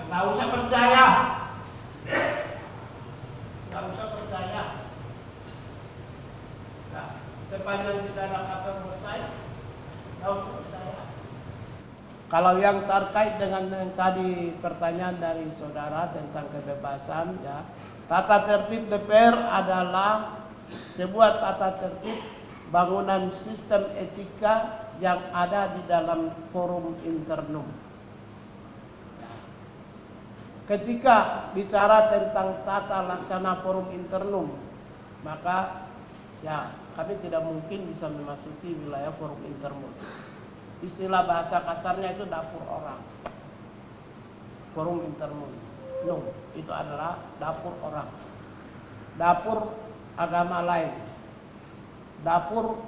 Nggak usah percaya. Nggak usah percaya. Nah, sepanjang tidak ada kata selesai, nggak usah percaya. Kalau yang terkait dengan yang tadi pertanyaan dari saudara tentang kebebasan, ya, tata tertib DPR adalah sebuah tata tertib bangunan sistem etika yang ada di dalam forum internum. Ketika bicara tentang tata laksana forum internum, maka ya kami tidak mungkin bisa memasuki wilayah forum internum. Istilah bahasa kasarnya itu dapur orang. Forum internum itu adalah dapur orang. Dapur agama lain. Dapur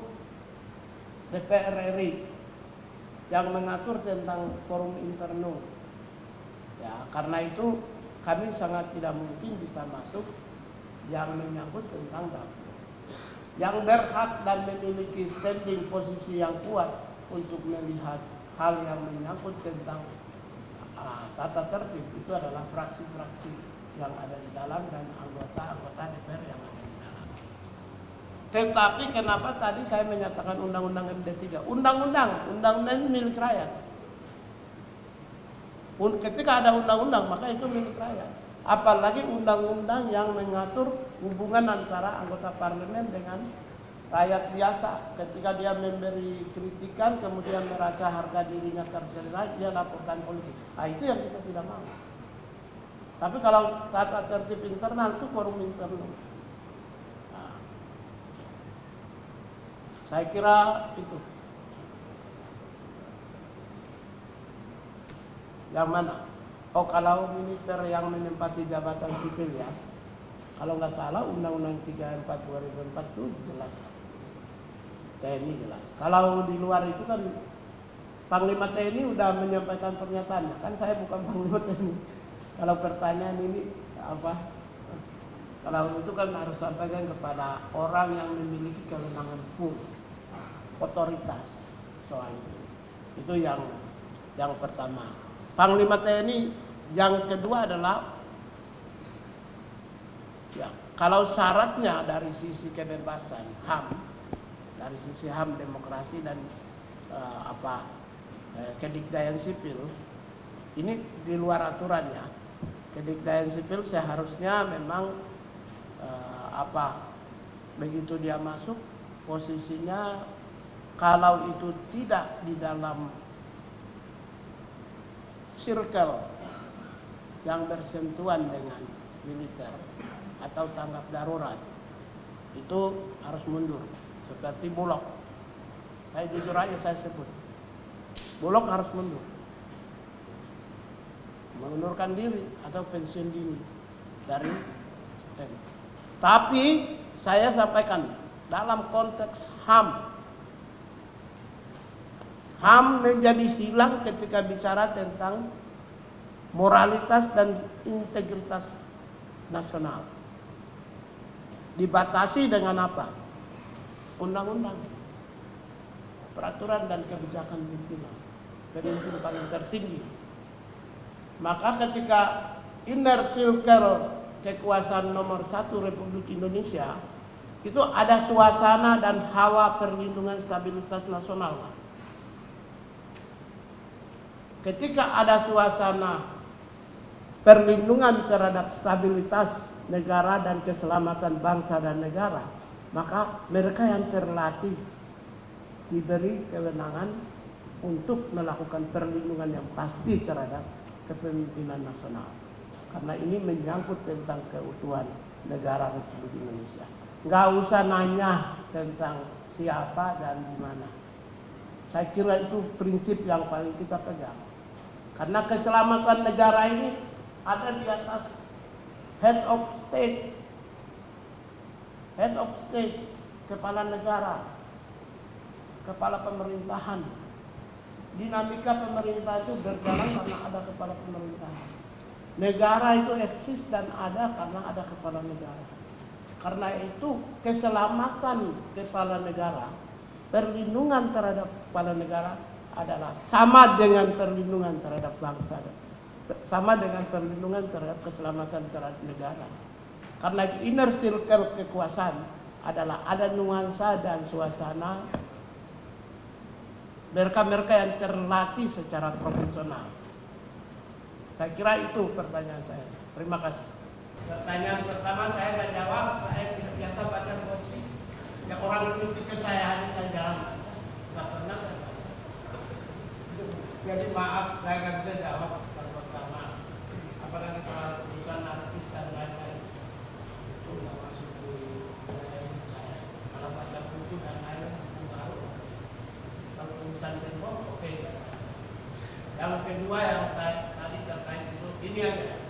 DPR RI yang mengatur tentang forum internum. Ya, karena itu kami sangat tidak mungkin bisa masuk yang menyangkut tentang dapur. Yang berhak dan memiliki standing posisi yang kuat untuk melihat hal yang menyangkut tentang tata tertib itu adalah fraksi-fraksi yang ada di dalam dan anggota-anggota DPR yang ada di dalam. Tetapi kenapa tadi saya menyatakan undang-undang MD3? Undang-undang milik rakyat. Ketika ada undang-undang maka itu milik rakyat. Apalagi undang-undang yang mengatur hubungan antara anggota parlemen dengan rakyat biasa. Ketika dia memberi kritikan kemudian merasa harga dirinya tercederai, dia laporkan polisi. Nah, itu yang kita tidak mau. Tapi kalau tata tertib internal itu forum internal. Nah, saya kira itu. Yang mana? Oh, kalau militer yang menempati jabatan sipil ya. Kalau nggak salah Undang-Undang 34 2004 itu jelas. TNI jelas. Kalau di luar itu kan Panglima TNI udah menyampaikan pernyataan. Kan saya bukan Panglima TNI. Kalau pertanyaan ini apa? Kalau itu kan harus sampaikan kepada orang yang memiliki kewenangan full, otoritas soal itu. Itu yang pertama. Panglima TNI yang kedua adalah ya, kalau syaratnya dari sisi kebebasan HAM, dari sisi HAM demokrasi dan kedikdayaan sipil, ini di luar aturannya. Kedikdayaan sipil seharusnya memang begitu dia masuk posisinya kalau itu tidak di dalam circle yang bersentuhan dengan militer atau tanggap darurat itu harus mundur seperti Bulog. Saya jujur aja saya sebut Bulog harus mundur, mengundurkan diri atau pensiun dini dari TNI. Tapi saya sampaikan dalam konteks HAM menjadi hilang ketika bicara tentang moralitas dan integritas nasional. Dibatasi dengan apa? Undang-undang, peraturan dan kebijakan pimpinan, pemimpin paling tertinggi. Maka ketika inner circle kekuasaan nomor 1 Republik Indonesia itu ada suasana dan hawa perlindungan stabilitas nasional. Ketika ada suasana perlindungan terhadap stabilitas negara dan keselamatan bangsa dan negara, maka mereka yang terlatih diberi kewenangan untuk melakukan perlindungan yang pasti terhadap kepemimpinan nasional. Karena ini menyangkut tentang keutuhan negara Republik Indonesia. Nggak usah nanya tentang siapa dan di mana. Saya kira itu prinsip yang paling kita pegang. Karena keselamatan negara ini ada di atas head of state, kepala negara, kepala pemerintahan. Dinamika pemerintah itu berjalan karena ada kepala pemerintahan. Negara itu eksis dan ada karena ada kepala negara. Karena itu keselamatan kepala negara, perlindungan terhadap kepala negara adalah sama dengan perlindungan terhadap bangsa sama dengan perlindungan terhadap keselamatan terhadap negara. Karena inner circle kekuasaan adalah ada nuansa dan suasana mereka-mereka yang terlatih secara profesional. Saya kira itu pertanyaan saya. Terima kasih. Pertanyaan pertama saya nggak jawab, saya tidak biasa baca gosip. Ya orang kritik ke saya hanya saya jarang baca, nggak pernah saya baca. Jadi maaf, saya nggak bisa jawab yang pertama. Apalagi soal kebutuhan artis dan lain-lain. Itu nggak masuk di wilayah hidup saya. Kalau baca buku dan lain-lain, buku baru. Kalau urusan tembok, oke. Yang kedua yang tadi terkait itu, ini aja.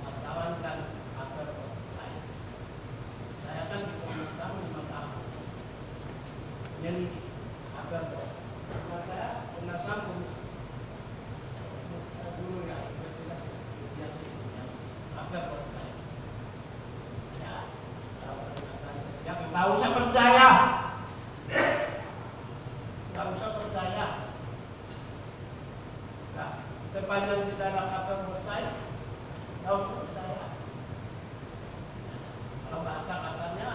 Wartawan dan aktor saya kan di Komnas HAM 5 tahun. Jadi aktor saya Komnas HAM dulu ya investigasi aktor saya. Ya, nggak usah percaya. Nggak usah percaya. Nah, sepanjang tidak ada aktor saya, nggak usah percaya. Kalau bahasa kasarnya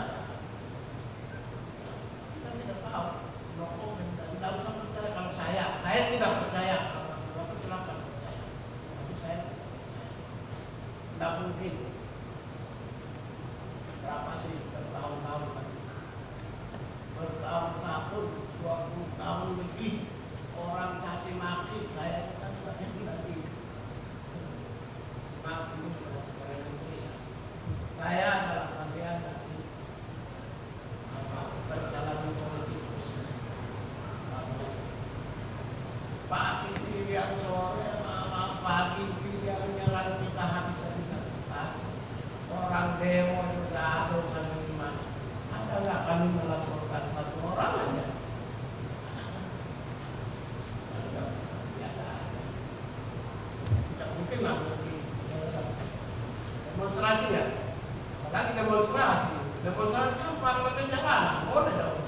kita tidak tahu. Nggak usah percaya. Kalau saya tidak percaya. Kalau Bapak silakan percaya. Tapi saya tidak mungkin. Berapa sih bertahun-tahun lagi? Bertahun-tahun, 20 tahun lebih orang caci maki saya kan lagi maki pada sekarang Indonesia. Saya adalah bagian dari perjalanan politik Pak Kisi yang sore, pagi yang nyerang kita habis-habisan. Orang demo juga ada sampai di mana? Ada nggak kami melaporkan satu orang aja? Biasa aja. Tidak mungkin lah demonstrasi ya. Apalagi demonstrasi kan parlemen jalanan, boleh dong.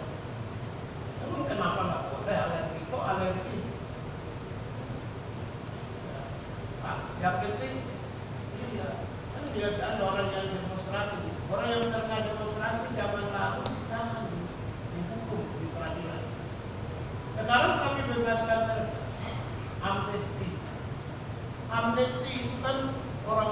Namun kenapa nggak boleh alergi? Kok alergi? Nah, yang penting ini ya, kan dia ada orang yang demonstrasi. Orang yang terkait demonstrasi zaman lalu jangan dihukum di peradilan. Sekarang kami bebaskan mereka. Amnesti itu kan orang